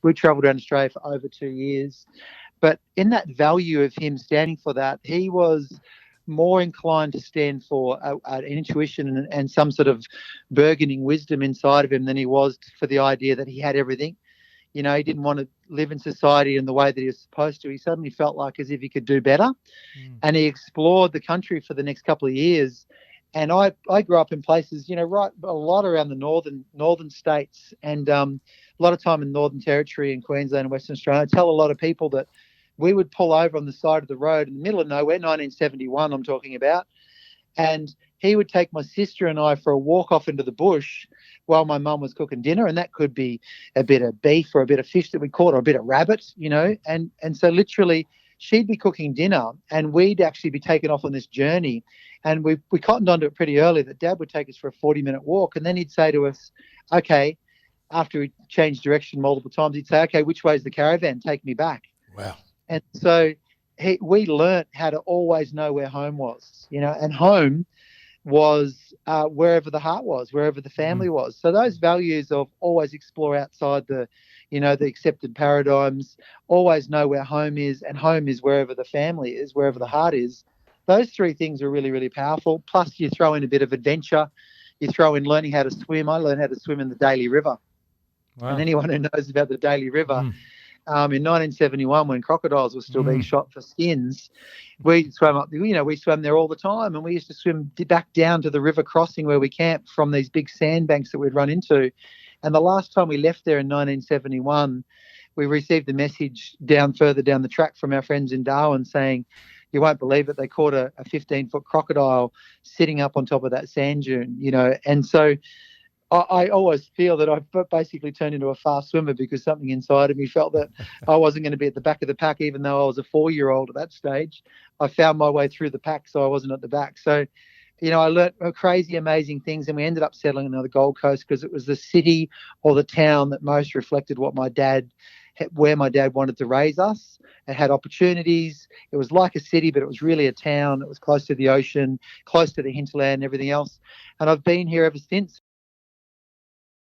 We travelled around Australia for over 2 years. But in that value of him standing for that, he was more inclined to stand for an intuition and some sort of burgeoning wisdom inside of him than he was for the idea that he had everything. He didn't want to live in society in the way that he was supposed to. He suddenly felt like as if he could do better. Mm. And he explored the country for the next couple of years. And I grew up in places, right, a lot around the northern states, and a lot of time in Northern Territory and Queensland and Western Australia. I tell a lot of people that we would pull over on the side of the road in the middle of nowhere, 1971 I'm talking about, and he would take my sister and I for a walk off into the bush while my mum was cooking dinner, and that could be a bit of beef or a bit of fish that we caught or a bit of rabbit, and so literally she'd be cooking dinner and we'd actually be taken off on this journey, and we cottoned onto it pretty early that Dad would take us for a 40-minute walk, and then he'd say to us, okay, after we changed direction multiple times, he'd say, okay, which way's the caravan? Take me back. Wow. And so we learnt how to always know where home was, and home was wherever the heart was, wherever the family was. So those values of always explore outside the accepted paradigms, always know where home is, and home is wherever the family is, wherever the heart is. Those three things are really, really powerful. Plus you throw in a bit of adventure. You throw in learning how to swim. I learned how to swim in the Daly River. Wow. And anyone who knows about the Daly River, Mm. in 1971, when crocodiles were still being shot for skins, we swam up. We swam there all the time, and we used to swim back down to the river crossing where we camped from these big sandbanks that we'd run into. And the last time we left there in 1971, we received a message further down the track from our friends in Darwin saying, "You won't believe it. They caught a 15-foot crocodile sitting up on top of that sand dune." And so I always feel that I've basically turned into a fast swimmer because something inside of me felt that I wasn't going to be at the back of the pack, even though I was a 4-year-old at that stage. I found my way through the pack, so I wasn't at the back. So, I learnt crazy, amazing things, and we ended up settling on the Gold Coast because it was the city or the town that most reflected where my dad wanted to raise us. It had opportunities. It was like a city, but it was really a town. It was close to the ocean, close to the hinterland and everything else. And I've been here ever since.